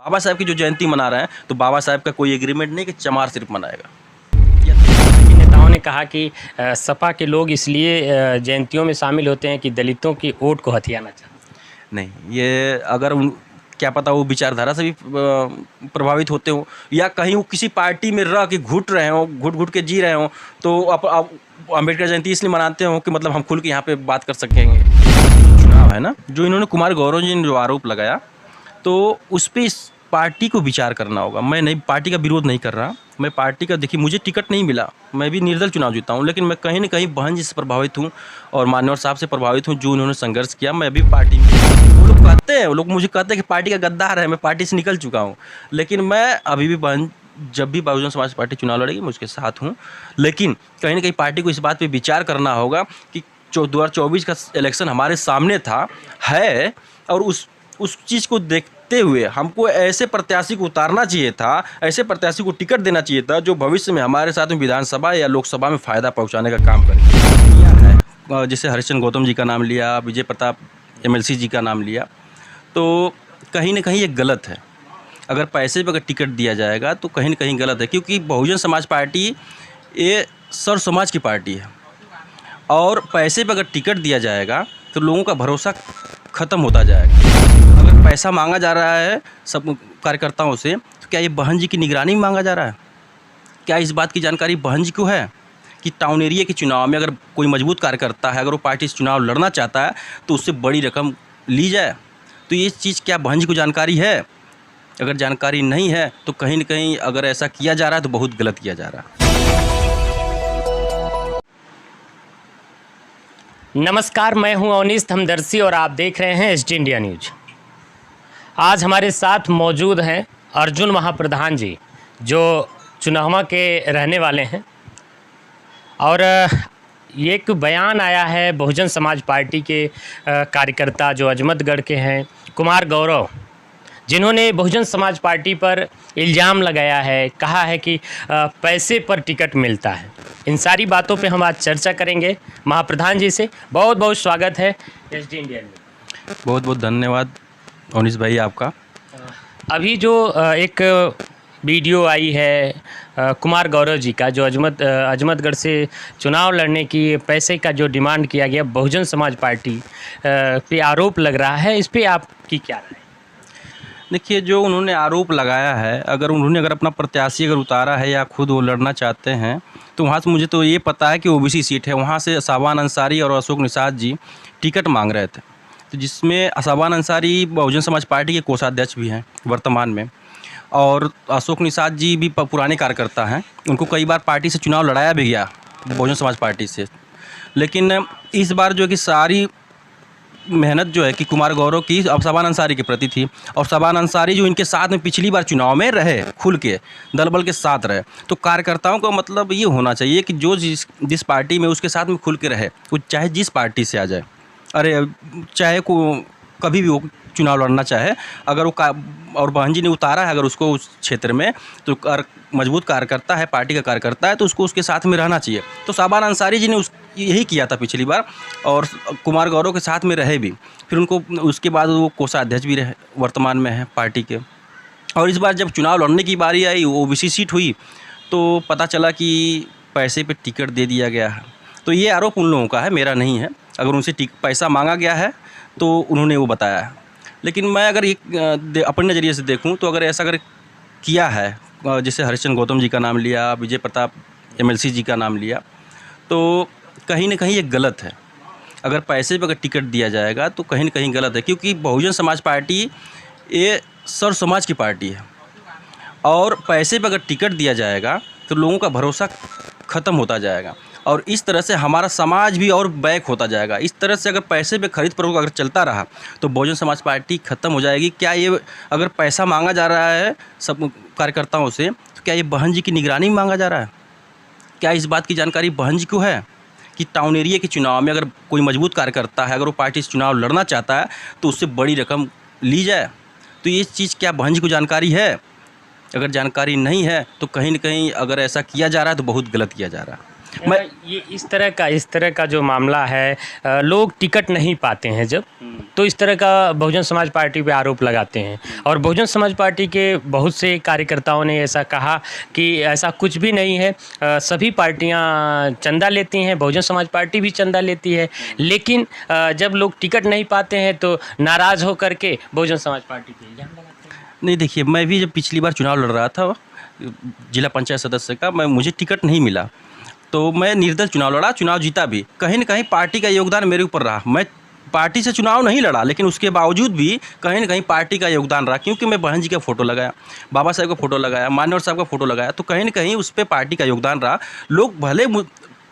बाबा साहब की जो जयंती मना रहे हैं तो बाबा साहब का कोई एग्रीमेंट नहीं कि चमार सिर्फ मनाएगा। नेताओं ने कहा कि सपा के लोग इसलिए जयंतियों में शामिल होते हैं कि दलितों की वोट को हथियाना चाहते हैं। नहीं, ये अगर उन क्या पता वो विचारधारा से भी प्रभावित होते हो या कहीं वो किसी पार्टी में रह के घुट रहे हो, घुट घुट के जी रहे हो, तो अब अम्बेडकर जयंती इसलिए मनाते हो कि मतलब हम खुल के यहाँ पे बात कर सकेंगे। चुनाव है ना, जो इन्होंने कुमार गौरव जी ने जो आरोप लगाया तो उस पर इस पार्टी को विचार करना होगा। मैं नहीं, पार्टी का विरोध नहीं कर रहा, मैं पार्टी का, देखिए मुझे टिकट नहीं मिला, मैं भी निर्दल चुनाव जीता हूँ, लेकिन मैं कहीं ना कहीं बहन जी से प्रभावित हूँ और मान्यवर साहब से प्रभावित हूँ जो उन्होंने संघर्ष किया। मैं भी पार्टी में, वो लोग कहते हैं, वो लोग मुझे कहते हैं कि पार्टी का गद्दार है, मैं पार्टी से निकल चुका हूँ, लेकिन मैं अभी भी बहन, जब भी बहुजन समाज पार्टी चुनाव लड़ेगी मैं उसके साथ हूँ। लेकिन कहीं ना कहीं पार्टी को इस बात पर विचार करना होगा कि 2024 का इलेक्शन हमारे सामने था है, और उस चीज़ को देखते हुए हमको ऐसे प्रत्याशी को उतारना चाहिए था, ऐसे प्रत्याशी को टिकट देना चाहिए था जो भविष्य में हमारे साथ में विधानसभा या लोकसभा में फ़ायदा पहुंचाने का काम करे। किया है, जैसे हरिश्चंद्र गौतम जी का नाम लिया, विजय प्रताप MLC जी का नाम लिया, तो कहीं ना कहीं ये गलत है। अगर पैसे पर अगर टिकट दिया जाएगा तो कहीं ना कहीं गलत है, क्योंकि बहुजन समाज पार्टी ये सर्व समाज की पार्टी है, और पैसे पर अगर टिकट दिया जाएगा तो लोगों का भरोसा ख़त्म होता जाएगा। अगर पैसा मांगा जा रहा है सब कार्यकर्ताओं से, तो क्या ये बहन जी की निगरानी में मांगा जा रहा है? क्या इस बात की जानकारी बहन जी को है कि टाउन एरिया के चुनाव में अगर कोई मजबूत कार्यकर्ता है, अगर वो पार्टी से चुनाव लड़ना चाहता है तो उससे बड़ी रकम ली जाए? तो ये चीज़ क्या बहन जी को जानकारी है? अगर जानकारी नहीं है तो कहीं ना कहीं अगर ऐसा किया जा रहा है तो बहुत गलत किया जा रहा है। नमस्कार, मैं हूं अवनीश हमदर्शी और आप देख रहे हैं SD इंडिया न्यूज। आज हमारे साथ मौजूद हैं अर्जुन महाप्रधान जी, जो चुनावा के रहने वाले हैं, और ये एक बयान आया है बहुजन समाज पार्टी के कार्यकर्ता जो अजमतगढ़ के हैं, कुमार गौरव, जिन्होंने बहुजन समाज पार्टी पर इल्ज़ाम लगाया है, कहा है कि पैसे पर टिकट मिलता है। इन सारी बातों पे हम आज चर्चा करेंगे महाप्रधान जी से। बहुत बहुत स्वागत है SD इंडिया में। बहुत बहुत धन्यवाद अवनीश भाई आपका। अभी जो एक वीडियो आई है कुमार गौरव जी का, जो अजमतगढ़ से चुनाव लड़ने की पैसे का जो डिमांड किया गया बहुजन समाज पार्टी पे आरोप लग रहा है, इस पर आपकी क्या राय? देखिए, जो उन्होंने आरोप लगाया है, अगर उन्होंने अपना प्रत्याशी अगर उतारा है या खुद वो लड़ना चाहते हैं, तो वहाँ से मुझे तो ये पता है कि OBC सीट है, वहाँ से शाबान अंसारी और अशोक निषाद जी टिकट मांग रहे थे, तो जिसमें शाबान अंसारी बहुजन समाज पार्टी के कोषाध्यक्ष भी हैं वर्तमान में, और अशोक निषाद जी भी पुराने कार्यकर्ता हैं, उनको कई बार पार्टी से चुनाव लड़ाया भी गया बहुजन समाज पार्टी से। लेकिन इस बार जो कि सारी मेहनत जो है कि कुमार गौरव की अब शाबान अंसारी के प्रति थी, और शाबान अंसारी जो इनके साथ में पिछली बार चुनाव में रहे, खुल के दल बल के साथ रहे, तो कार्यकर्ताओं का मतलब ये होना चाहिए कि जो जिस पार्टी में उसके साथ में खुल के रहे, वो चाहे जिस पार्टी से आ जाए, अरे चाहे को कभी भी वो चुनाव लड़ना चाहे, अगर वो और बहन जी ने उतारा है अगर उसको उस क्षेत्र में, तो मजबूत कार्यकर्ता है, पार्टी का कार्यकर्ता है, तो उसको उसके साथ में रहना चाहिए। तो शाबान अंसारी जी ने यही किया था पिछली बार, और कुमार गौरव के साथ में रहे भी, फिर उनको उसके बाद वो कोषाध्यक्ष भी रहे, वर्तमान में है पार्टी के। और इस बार जब चुनाव लड़ने की बारी आई, OBC सीट हुई, तो पता चला कि पैसे पे टिकट दे दिया गया है। तो ये आरोप उन लोगों का है, मेरा नहीं है। अगर उनसे पैसा मांगा गया है तो उन्होंने वो बताया है, लेकिन मैं अगर एक अपने नज़रिए से देखूं तो अगर ऐसा अगर किया है, जैसे हरिश्चंद्र गौतम जी का नाम लिया, विजय प्रताप MLC जी का नाम लिया, तो कहीं ना कहीं ये गलत है। अगर पैसे पर अगर टिकट दिया जाएगा तो कहीं ना कहीं गलत है, क्योंकि बहुजन समाज पार्टी ये सर्व समाज की पार्टी है, और पैसे पर अगर टिकट दिया जाएगा तो लोगों का भरोसा ख़त्म होता जाएगा, और इस तरह से हमारा समाज भी और बैक होता जाएगा। इस तरह से अगर पैसे पे खरीद फरोख्त अगर चलता रहा तो बहुजन समाज पार्टी ख़त्म हो जाएगी। क्या ये अगर पैसा मांगा जा रहा है सब कार्यकर्ताओं से, तो क्या ये बहन जी की निगरानी में मांगा जा रहा है? क्या इस बात की जानकारी बहन जी को है कि टाउन एरिया के चुनाव में अगर कोई मजबूत कार्यकर्ता है, अगर वो पार्टी से चुनाव लड़ना चाहता है तो उससे बड़ी रकम ली जाए? तो ये चीज़ क्या बहन जी को जानकारी है? अगर जानकारी नहीं है तो कहीं ना कहीं अगर ऐसा किया जा रहा है तो बहुत गलत किया जा रहा है। ये इस तरह का जो मामला है, लोग टिकट नहीं पाते हैं जब, तो इस तरह का बहुजन समाज पार्टी पे आरोप लगाते हैं। और बहुजन समाज पार्टी के बहुत से कार्यकर्ताओं ने ऐसा कहा कि ऐसा कुछ भी नहीं है, सभी पार्टियां चंदा लेती हैं, बहुजन समाज पार्टी भी चंदा लेती है, लेकिन जब लोग टिकट नहीं पाते हैं तो नाराज़ होकर के बहुजन समाज पार्टी पे इल्ज़ाम लगाते हैं। नहीं, देखिए, मैं भी जब पिछली बार चुनाव लड़ रहा था जिला पंचायत सदस्य का, मुझे टिकट नहीं मिला, तो मैं निर्दल चुनाव लड़ा, चुनाव जीता भी। कहीं न कहीं पार्टी का योगदान मेरे ऊपर रहा। मैं पार्टी से चुनाव नहीं लड़ा, लेकिन उसके बावजूद भी कहीं न कहीं पार्टी का योगदान रहा, क्योंकि मैं बहन जी का फ़ोटो लगाया, बाबा साहब का फ़ोटो लगाया, मान्यवर साहब का फ़ोटो लगाया, तो कहीं न कहीं उस पे पार्टी का योगदान रहा। लोग भले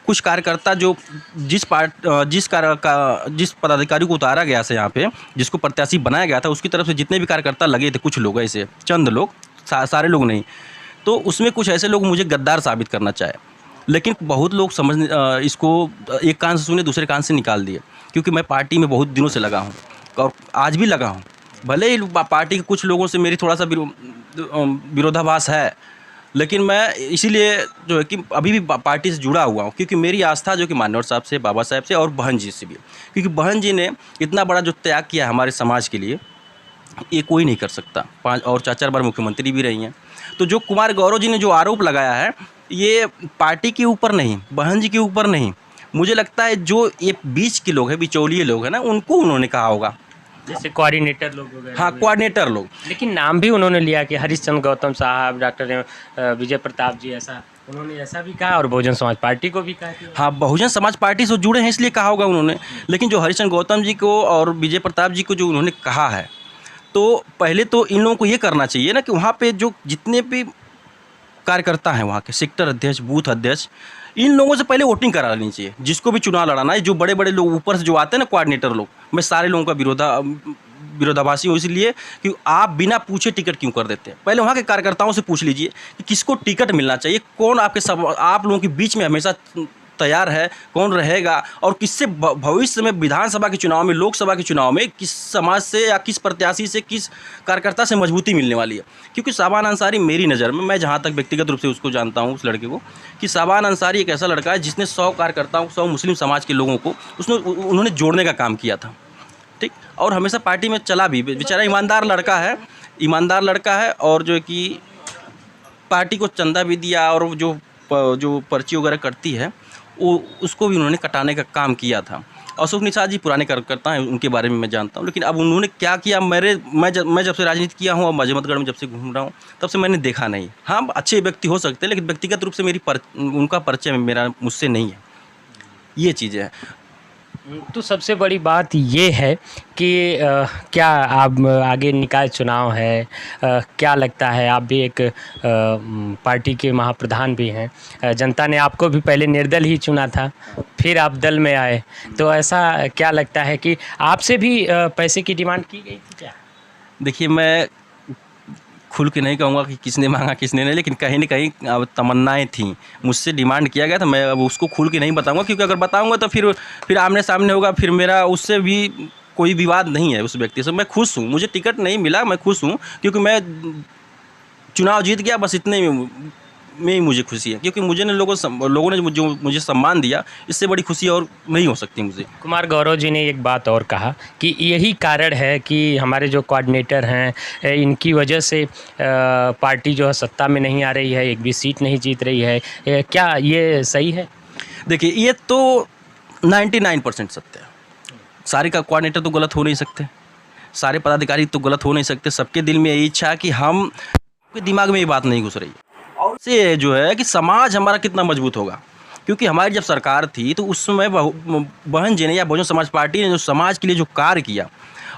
कुछ कार्यकर्ता जो जिस पदाधिकारी को उतारा गया था यहाँ पे, जिसको प्रत्याशी बनाया गया था, उसकी तरफ से जितने भी कार्यकर्ता लगे थे, कुछ लोग ऐसे, चंद लोग, सारे लोग नहीं, तो उसमें कुछ ऐसे लोग मुझे गद्दार साबित करना चाहे। लेकिन बहुत लोग इसको एक कान से सुने, दूसरे कान से निकाल दिए, क्योंकि मैं पार्टी में बहुत दिनों से लगा हूँ और आज भी लगा हूँ। भले ही पार्टी के कुछ लोगों से मेरी थोड़ा सा विरोधाभास है, लेकिन मैं इसीलिए जो है कि अभी भी पार्टी से जुड़ा हुआ हूँ, क्योंकि मेरी आस्था जो कि मान्यवर साहब से, बाबा साहब से और बहन जी से भी, क्योंकि बहन जी ने इतना बड़ा जो त्याग किया हमारे समाज के लिए, ये कोई नहीं कर सकता। 5 और 4 बार मुख्यमंत्री भी रही हैं। तो जो कुमार गौरव जी ने जो आरोप लगाया है, ये पार्टी के ऊपर नहीं, बहन जी के ऊपर नहीं, मुझे लगता है जो ये बीच के लोग हैं, बिचौलिए लोग हैं ना, उनको उन्होंने कहा होगा, जैसे कोऑर्डिनेटर लोग वगैरह। हाँ, कोऑर्डिनेटर लोग। लेकिन नाम भी उन्होंने लिया कि हरीशचंद्र गौतम साहब, डॉक्टर विजय प्रताप जी, ऐसा उन्होंने ऐसा भी कहा, और बहुजन समाज पार्टी को भी कहा। हाँ, बहुजन समाज पार्टी से जुड़े हैं इसलिए कहा होगा उन्होंने। लेकिन जो हरीशचंद्र गौतम जी को और विजय प्रताप जी को जो उन्होंने कहा है, तो पहले तो इन लोगों को ये करना चाहिए ना कि वहाँ पे जो जितने भी कार्यकर्ता हैं, वहाँ के सेक्टर अध्यक्ष, बूथ अध्यक्ष, इन लोगों से पहले वोटिंग करा लेनी चाहिए। जिसको भी चुनाव लड़ाना है, जो बड़े बड़े लोग ऊपर से जो आते हैं ना, कोऑर्डिनेटर लोग, मैं सारे लोगों का विरोधाभासी हूँ, इसलिए कि आप बिना पूछे टिकट क्यों कर देते हैं। पहले वहाँ के कार्यकर्ताओं से पूछ लीजिए कि किसको टिकट मिलना चाहिए, कौन आप लोगों के बीच में हमेशा तैयार है, कौन रहेगा, और किससे भविष्य में विधानसभा के चुनाव में, लोकसभा के चुनाव में किस समाज से या किस प्रत्याशी से, किस कार्यकर्ता से मजबूती मिलने वाली है। क्योंकि शाबान अंसारी मेरी नज़र में, मैं जहाँ तक व्यक्तिगत रूप से उसको जानता हूँ, उस लड़के को, कि शाबान अंसारी एक ऐसा लड़का है जिसने 100 कार्यकर्ताओं, 100 मुस्लिम समाज के लोगों को उन्होंने जोड़ने का काम किया था, ठीक, और हमेशा पार्टी में चला भी। बेचारा ईमानदार लड़का है, और जो है कि पार्टी को चंदा भी दिया, और जो पर्ची वगैरह कटती है वो उसको भी उन्होंने कटाने का काम किया था। अशोक निषाद जी पुराने कार्यकर्ता हैं, उनके बारे में मैं जानता हूँ, लेकिन अब उन्होंने क्या किया, मैं जब से राजनीति किया हूँ और मजमतगढ़ में जब से घूम रहा हूँ, तब से मैंने देखा नहीं। हाँ, अच्छे व्यक्ति हो सकते हैं, लेकिन व्यक्तिगत रूप से उनका परिचय मुझसे नहीं है, ये चीज़ें हैं। तो सबसे बड़ी बात ये है कि क्या आप आगे निकाय चुनाव है, क्या लगता है, आप भी एक पार्टी के महाप्रधान भी हैं, जनता ने आपको भी पहले निर्दल ही चुना था, फिर आप दल में आए, तो ऐसा क्या लगता है कि आपसे भी पैसे की डिमांड की गई थी क्या? देखिए, मैं खुल के नहीं कहूँगा कि किसने मांगा किसने नहीं, लेकिन कहीं न कहीं तमन्नाएँ थीं, मुझसे डिमांड किया गया था। मैं अब उसको खुल के नहीं बताऊँगा, क्योंकि अगर बताऊँगा तो फिर आमने सामने होगा, फिर मेरा उससे भी कोई विवाद नहीं है उस व्यक्ति से। मैं खुश हूँ, मुझे टिकट नहीं मिला, मैं खुश हूँ, क्योंकि मैं चुनाव जीत गया, बस इतने में ही मुझे खुशी है, क्योंकि लोगों ने जो मुझे सम्मान दिया, इससे बड़ी खुशी और नहीं हो सकती मुझे। कुमार गौरव जी ने एक बात और कहा कि यही कारण है कि हमारे जो कोऑर्डिनेटर हैं, इनकी वजह से पार्टी जो है सत्ता में नहीं आ रही है, एक भी सीट नहीं जीत रही है। क्या ये सही है? देखिए, ये तो 99% सत्य है। सारे का कोऑर्डिनेटर तो गलत हो नहीं सकते, सारे पदाधिकारी तो गलत हो नहीं सकते। सबके दिल में यही इच्छा है कि के दिमाग में ये बात नहीं घुस रही है, और से जो है कि समाज हमारा कितना मजबूत होगा। क्योंकि हमारी जब सरकार थी, तो उस समय बहन जी ने या बहुजन समाज पार्टी ने जो समाज के लिए जो कार्य किया,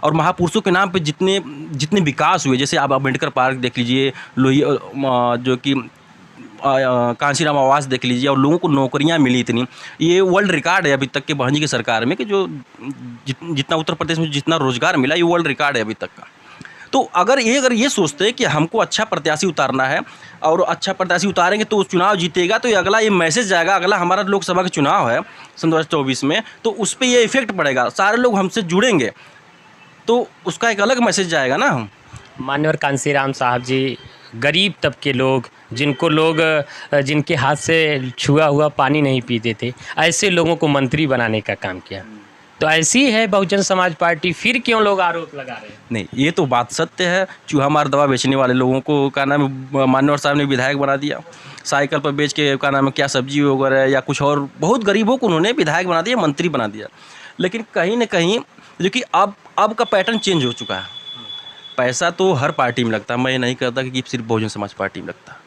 और महापुरुषों के नाम पे जितने विकास हुए, जैसे आप अम्बेडकर पार्क देख लीजिए, जो कि कांशीराम आवास देख लीजिए, और लोगों को नौकरियां मिली इतनी, ये वर्ल्ड रिकॉर्ड है अभी तक के बहन जी की सरकार में, कि जो जितना उत्तर प्रदेश में जितना रोजगार मिला, ये वर्ल्ड रिकॉर्ड है अभी तक का। तो अगर ये सोचते हैं कि हमको अच्छा प्रत्याशी उतारना है, और अच्छा प्रत्याशी उतारेंगे तो चुनाव जीतेगा, तो ये मैसेज जाएगा, अगला हमारा लोकसभा का चुनाव है सन 2024 में, तो उस पर ये इफेक्ट पड़ेगा, सारे लोग हमसे जुड़ेंगे, तो उसका एक अलग मैसेज जाएगा ना। मान्यवर कांसीराम साहब जी, गरीब तबके लोग, जिनके हाथ से छुआ हुआ पानी नहीं पीते थे, ऐसे लोगों को मंत्री बनाने का काम किया। तो ऐसी है बहुजन समाज पार्टी, फिर क्यों लोग आरोप लगा रहे हैं? नहीं, ये तो बात सत्य है। चूहा मार दवा बेचने वाले लोगों को क्या नाम है, मान्यवर साहब ने विधायक बना दिया। साइकिल पर बेच के क्या नाम है, क्या सब्जी वगैरह या कुछ और बहुत गरीबों को उन्होंने विधायक बना दिया, मंत्री बना दिया। लेकिन कहीं ना कहीं जो कि अब का पैटर्न चेंज हो चुका है। पैसा तो हर पार्टी में लगता है, मैं ये नहीं कहता कि सिर्फ बहुजन समाज पार्टी में लगता है।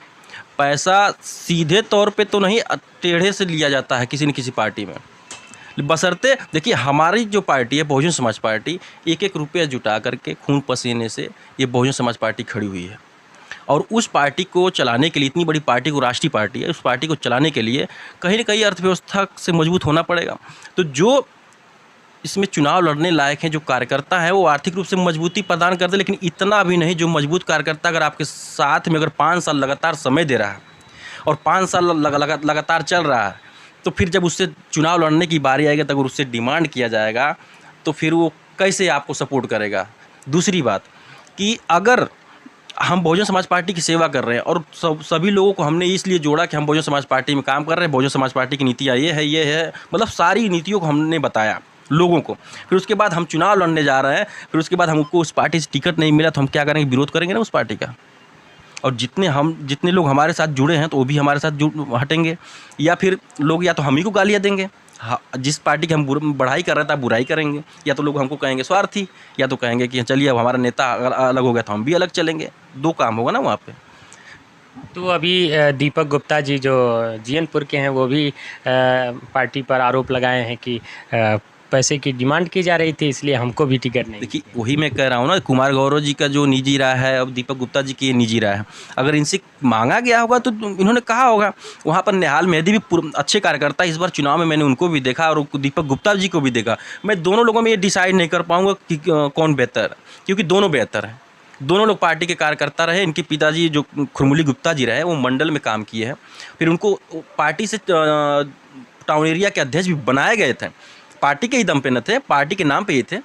पैसा सीधे तौर पे तो नहीं, टेढ़े से लिया जाता है किसी न किसी पार्टी में। बशर्ते देखिए, हमारी जो पार्टी है बहुजन समाज पार्टी, एक एक रुपया जुटा करके खून पसीने से ये बहुजन समाज पार्टी खड़ी हुई है। और उस पार्टी को चलाने के लिए, इतनी बड़ी पार्टी को, राष्ट्रीय पार्टी है, उस पार्टी को चलाने के लिए कहीं ना कहीं अर्थव्यवस्था से मजबूत होना पड़ेगा। तो जो इसमें चुनाव लड़ने लायक हैं, जो कार्यकर्ता हैं, वो आर्थिक रूप से मजबूती प्रदान करते हैं, लेकिन इतना भी नहीं जो मजबूत कार्यकर्ता अगर आपके साथ में अगर 5 साल लगातार समय दे रहा है और 5 साल लगातार चल रहा है, तो फिर जब उससे चुनाव लड़ने की बारी आएगी, तो अगर उससे डिमांड किया जाएगा तो फिर वो कैसे आपको सपोर्ट करेगा। दूसरी बात कि अगर हम बहुजन समाज पार्टी की सेवा कर रहे हैं और सभी लोगों को हमने इसलिए जोड़ा कि हम बहुजन समाज पार्टी में काम कर रहे हैं, बहुजन समाज पार्टी की नीतियाँ ये है, मतलब सारी नीतियों को हमने बताया लोगों को। फिर उसके बाद हम चुनाव लड़ने जा रहे हैं, फिर उसके बाद हमको उस पार्टी से टिकट नहीं मिला तो हम क्या करेंगे, विरोध करेंगे ना उस पार्टी का। और जितने लोग हमारे साथ जुड़े हैं तो वो भी हमारे साथ हटेंगे, या फिर लोग या तो हम ही को गालियाँ देंगे, जिस पार्टी की हम बढ़ाई कर रहे थे बुराई करेंगे, या तो लोग हमको कहेंगे स्वार्थी, या तो कहेंगे कि चलिए अब हमारा नेता अलग हो गया तो हम भी अलग चलेंगे। 2 काम होगा ना वहाँ पे। तो अभी दीपक गुप्ता जी जो जीएनपुर के हैं, वो भी पार्टी पर आरोप लगाए हैं कि पैसे की डिमांड की जा रही थी, इसलिए हमको भी टिकट नहीं। देखिए, वही मैं कह रहा हूँ ना, कुमार गौरव जी का जो निजी राय है, अब दीपक गुप्ता जी की निजी राय है। अगर इनसे मांगा गया होगा तो इन्होंने कहा होगा। वहाँ पर निहाल मेहदी भी अच्छे कार्यकर्ता, इस बार चुनाव में मैंने उनको भी देखा और दीपक गुप्ता जी को भी देखा। मैं दोनों लोगों में ये डिसाइड नहीं कर पाऊँगा कि कौन बेहतर है, क्योंकि दोनों बेहतर हैं। दोनों लोग पार्टी के कार्यकर्ता रहे। इनके पिताजी जो खुरमुली गुप्ता जी रहे, वो मंडल में काम किए हैं, फिर उनको पार्टी से टाउन एरिया के अध्यक्ष भी बनाए गए थे। पार्टी के ही दम पे न थे, पार्टी के नाम पे ही थे।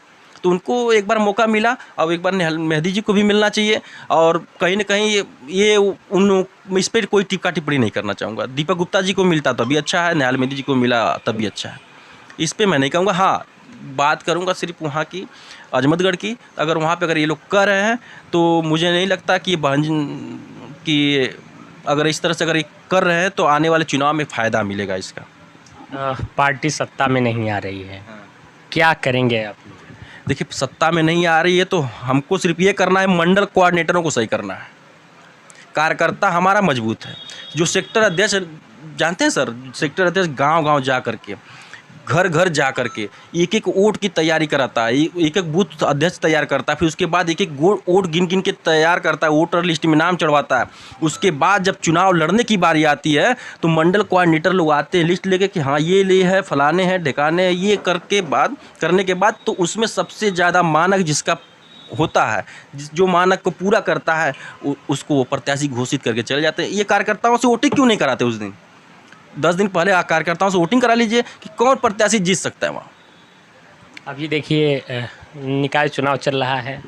तो उनको एक बार मौका मिला, अब एक बार निहाल मेहदी जी को भी मिलना चाहिए। और कहीं ना कहीं ये इस पर कोई टिप्पा टिप्पणी नहीं करना चाहूँगा। दीपक गुप्ता जी को मिलता तभी अच्छा है, निहाल मेहदी जी को मिला तभी अच्छा है, इस पर मैं नहीं कहूँगा। हाँ, बात करूँगा सिर्फ वहाँ की, अजमतगढ़ की। अगर वहाँ पे अगर ये लोग कर रहे हैं तो मुझे नहीं लगता कि कि अगर इस तरह से अगर ये कर रहे हैं तो आने वाले चुनाव में फ़ायदा मिलेगा इसका। पार्टी सत्ता में नहीं आ रही है, क्या करेंगे आप? देखिए, सत्ता में नहीं आ रही है तो हमको सिर्फ ये करना है, मंडल कोऑर्डिनेटरों को सही करना है। कार्यकर्ता हमारा मजबूत है। जो सेक्टर अध्यक्ष, जानते हैं सर, सेक्टर अध्यक्ष गांव-गांव जा करके, घर-घर जा करके एक एक वोट की तैयारी कराता है, एक एक बूथ अध्यक्ष तैयार करता है, फिर उसके बाद एक एक वोट गिन के तैयार करता है, वोटर लिस्ट में नाम चढ़वाता है। उसके बाद जब चुनाव लड़ने की बारी आती है तो मंडल कोऑर्डिनेटर लोग आते हैं लिस्ट लेके कि हाँ ये ले है, फलाने हैं, ढिकाने हैं। ये करने के बाद तो उसमें सबसे ज़्यादा मानक जिसका होता है, जो मानक को पूरा करता है, उसको वो प्रत्याशी घोषित करके चले जाते हैं। ये कार्यकर्ताओं से वोटिंग क्यों नहीं कराते? उस दिन 10 दिन पहले कार्यकर्ताओं से वोटिंग करा लीजिए कि कौन प्रत्याशी जीत सकता है वहाँ। अभी देखिए, निकाय चुनाव चल रहा है,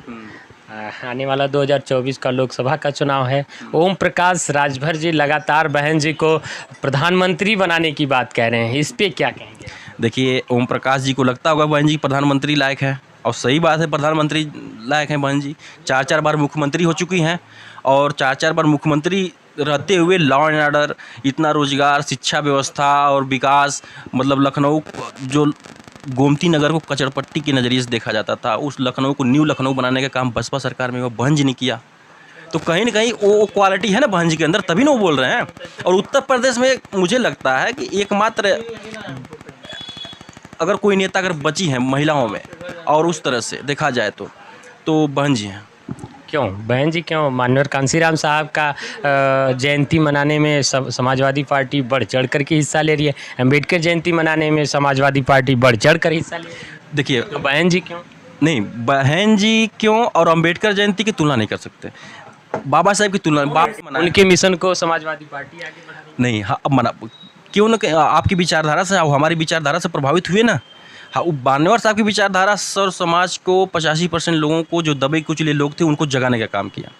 आने वाला 2024 का लोकसभा का चुनाव है। ओम प्रकाश राजभर जी लगातार बहन जी को प्रधानमंत्री बनाने की बात कह रहे हैं, इस पे क्या कहेंगे? देखिए, ओम प्रकाश जी को लगता होगा बहन जी प्रधानमंत्री लायक है, और सही बात है, प्रधानमंत्री लायक हैं बहन जी। 4-4 बार मुख्यमंत्री हो चुकी हैं, और 4-4 बार मुख्यमंत्री रहते हुए लॉ एंड ऑर्डर, इतना रोजगार, शिक्षा व्यवस्था और विकास, मतलब लखनऊ जो गोमती नगर को कचरपट्टी के नज़रिए से देखा जाता था, उस लखनऊ को न्यू लखनऊ बनाने का काम बसपा सरकार में वो बहन जी ने किया। तो कहीं ना कहीं वो क्वालिटी है ना बहन जी के अंदर, तभी ना वो बोल रहे हैं। और उत्तर प्रदेश में मुझे लगता है कि एकमात्र अगर कोई नेता अगर बची है महिलाओं में, और उस तरह से देखा जाए तो बहन जी हैं। क्यों बहन जी, क्यों? मान्यवर कांसीराम साहब का जयंती मनाने में समाजवादी पार्टी बढ़ चढ़ कर के हिस्सा ले रही है, अम्बेडकर जयंती मनाने में समाजवादी पार्टी बढ़ चढ़ कर हिस्सा ले रही है। देखिए, तो बहन जी क्यों नहीं, बहन जी क्यों और अम्बेडकर जयंती की तुलना नहीं कर सकते। बाबा साहब की तुलना, उनके मिशन को समाजवादी पार्टी आगे बढ़ा रही है। नहीं, हाँ, अब मना क्यों ना, आपकी विचारधारा से, हमारी विचारधारा से प्रभावित हुए ना। हाँ, मान्यवर साहब की विचारधारा सर समाज को 85% लोगों को, जो दबे कुचले लोग थे, उनको जगाने का काम किया।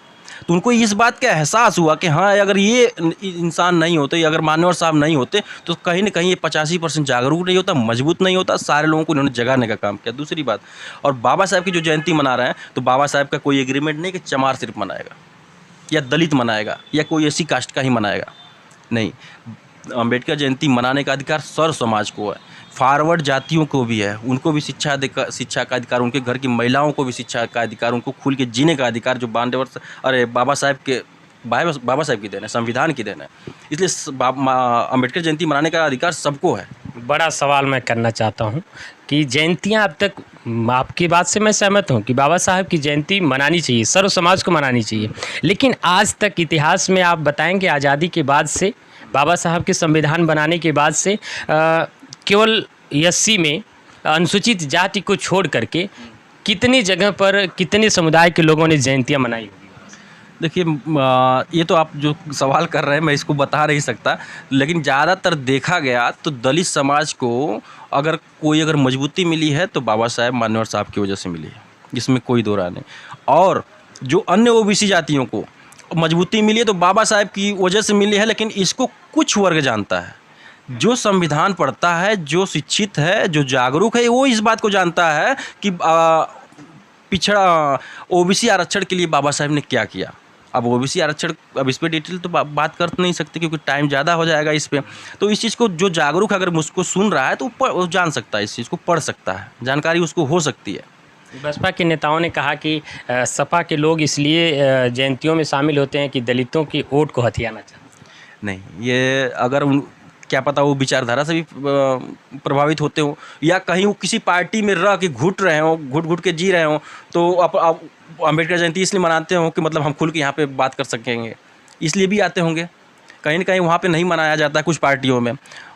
तो उनको इस बात का एहसास हुआ कि हाँ, अगर ये इंसान नहीं होते, अगर मान्यवर साहब नहीं होते तो कहीं ना कहीं ये 85% जागरूक नहीं होता, मजबूत नहीं होता। सारे लोगों को इन्होंने जगाने का काम किया। दूसरी बात, और बाबा साहब की जो जयंती मना रहे हैं, तो बाबा साहब का कोई एग्रीमेंट नहीं कि चमार सिर्फ मनाएगा या दलित मनाएगा या कोई ऐसी कास्ट का ही मनाएगा, नहीं। अम्बेडकर जयंती मनाने का अधिकार सर समाज को है, फॉरवर्ड जातियों को भी है, उनको भी शिक्षा का अधिकार, उनके घर की महिलाओं को भी शिक्षा का अधिकार, उनको खुल के जीने का अधिकार, जो बाबा साहब की देन है, संविधान की देन है। इसलिए अम्बेडकर जयंती मनाने का अधिकार सबको है। बड़ा सवाल मैं करना चाहता हूं कि जयंतियां अब तक, आपकी बात से मैं सहमत हूं कि बाबा साहब की जयंती मनानी चाहिए, सर्व समाज को मनानी चाहिए, लेकिन आज तक इतिहास में आप बताएंगे आज़ादी के बाद से, बाबा साहब के संविधान बनाने के बाद से केवल 80 में अनुसूचित जाति को छोड़ करके कितनी जगह पर कितने समुदाय के लोगों ने जयंतियां मनाई होगी? देखिए, ये तो आप जो सवाल कर रहे हैं मैं इसको बता नहीं सकता, लेकिन ज़्यादातर देखा गया तो दलित समाज को अगर मजबूती मिली है तो बाबा साहेब मान्यवर साहब की वजह से मिली है, इसमें कोई दो राय नहीं। और जो अन्य ओबीसी जातियों को मजबूती मिली है तो बाबा साहेब की वजह से मिली है, लेकिन इसको कुछ वर्ग जानता है। जो संविधान पढ़ता है, जो शिक्षित है, जो जागरूक है, वो इस बात को जानता है कि पिछड़ा ओबीसी आरक्षण के लिए बाबा साहब ने क्या किया। अब ओबीसी आरक्षण, अब इस पर डिटेल तो बात कर नहीं सकते क्योंकि टाइम ज़्यादा हो जाएगा इस पर। तो इस चीज़ को जो जागरूक अगर मुझको सुन रहा है तो वो जान सकता है, इस चीज़ को पढ़ सकता है, जानकारी उसको हो सकती है। बसपा के नेताओं ने कहा कि सपा के लोग इसलिए जयंतियों में शामिल होते हैं कि दलितों की वोट को हथियाना चाहते हैं। नहीं, ये अगर क्या पता वो विचारधारा से भी प्रभावित होते हो, या कहीं वो किसी पार्टी में रह के घुट रहे हो, घुट के जी रहे हो, तो अब अम्बेडकर जयंती इसलिए मनाते हो कि मतलब हम खुल के यहाँ पे बात कर सकेंगे, इसलिए भी आते होंगे। कहीं ना कहीं वहाँ पे नहीं मनाया जाता है, कुछ पार्टियों में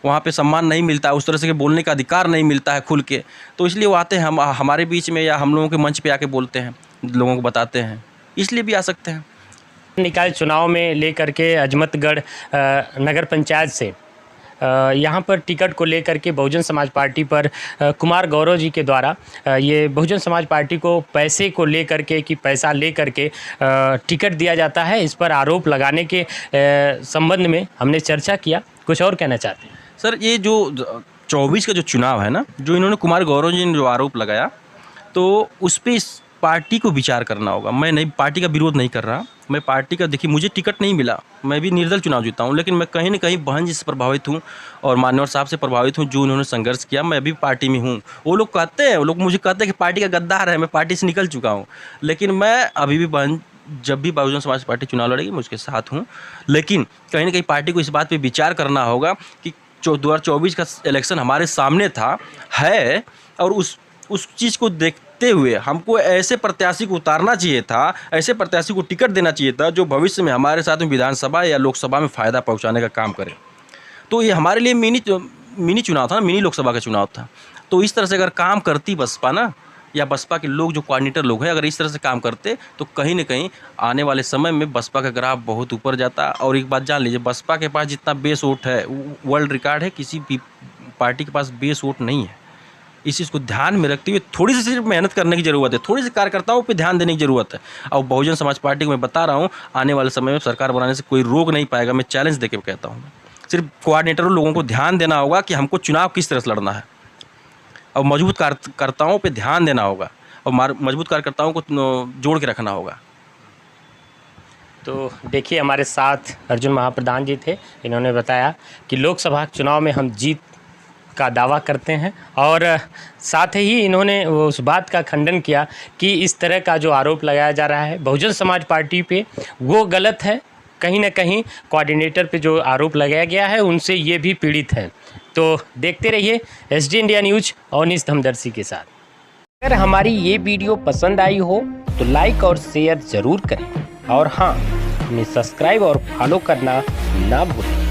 वहाँ पे सम्मान नहीं मिलता, उस तरह से बोलने का अधिकार नहीं मिलता है खुल के, तो इसलिए वो आते हैं हमारे बीच में, या हम लोगों के मंच पे आके बोलते हैं, लोगों को बताते हैं, इसलिए भी आ सकते हैं। निकाय चुनाव में लेकर के अजमतगढ़ नगर पंचायत से यहाँ पर टिकट को लेकर के बहुजन समाज पार्टी पर कुमार गौरव जी के द्वारा ये बहुजन समाज पार्टी को पैसे को लेकर के, कि पैसा लेकर के टिकट दिया जाता है, इस पर आरोप लगाने के संबंध में हमने चर्चा किया। कुछ और कहना चाहते हैं? सर, ये जो 24 का जो चुनाव है ना, जो इन्होंने कुमार गौरव जी ने जो आरोप लगाया, तो उस पर इस पार्टी को विचार करना होगा। मैं नहीं, पार्टी का विरोध नहीं कर रहा, मैं पार्टी का, देखिए मुझे टिकट नहीं मिला, मैं भी निर्दल चुनाव जीता हूँ, लेकिन मैं कहीं ना कहीं बहन जी से प्रभावित हूँ और मान्यवर साहब से प्रभावित हूँ, जो उन्होंने संघर्ष किया। मैं अभी पार्टी में हूँ। वो लोग मुझे कहते हैं कि पार्टी का गद्दार है, मैं पार्टी से निकल चुका हूँ, लेकिन मैं अभी भी बहन, जब भी बहुजन समाज पार्टी चुनाव लड़ेगी मैं उसके साथ हूँ। लेकिन कहीं ना कहीं पार्टी को इस बात पर विचार करना होगा कि 2024 का इलेक्शन हमारे सामने है, और उस चीज़ को देखते हुए हमको ऐसे प्रत्याशी को उतारना चाहिए था, ऐसे प्रत्याशी को टिकट देना चाहिए था जो भविष्य में हमारे साथ में विधानसभा या लोकसभा में फ़ायदा पहुंचाने का काम करे। तो ये हमारे लिए मिनी चुनाव था ना, मिनी लोकसभा का चुनाव था। तो इस तरह से अगर काम करती बसपा ना, या बसपा के लोग जो कोऑर्डिनेटर लोग हैं, अगर इस तरह से काम करते तो कहीं ना कहीं आने वाले समय में बसपा का ग्राफ बहुत ऊपर जाता। और एक बात जान लीजिए, बसपा के पास जितना बेस वोट है, वर्ल्ड रिकॉर्ड है, किसी भी पार्टी के पास बेस वोट नहीं है। इस चीज़ को ध्यान में रखते हुए थोड़ी सी सिर्फ मेहनत करने की ज़रूरत है, थोड़ी सी कार्यकर्ताओं पे ध्यान देने की ज़रूरत है। और बहुजन समाज पार्टी को मैं बता रहा हूँ, आने वाले समय में सरकार बनाने से कोई रोक नहीं पाएगा। मैं चैलेंज देके कहता हूँ, सिर्फ कोऑर्डिनेटरों लोगों को ध्यान देना होगा कि हमको चुनाव किस तरह से लड़ना है, और मजबूत कार्यकर्ताओं पर ध्यान देना होगा, और मजबूत कार्यकर्ताओं को जोड़ के रखना होगा। तो देखिए, हमारे साथ अर्जुन महाप्रधान जी थे। इन्होंने बताया कि लोकसभा चुनाव में हम जीत का दावा करते हैं, और साथ ही इन्होंने उस बात का खंडन किया कि इस तरह का जो आरोप लगाया जा रहा है बहुजन समाज पार्टी पे, वो गलत है। कहीं ना कहीं कोऑर्डिनेटर पे जो आरोप लगाया गया है उनसे ये भी पीड़ित है। तो देखते रहिए SD इंडिया न्यूज अवनीश धमदर्शी के साथ। अगर हमारी ये वीडियो पसंद आई हो तो लाइक और शेयर ज़रूर करें, और हाँ, हमें सब्सक्राइब और फॉलो करना ना भूलें।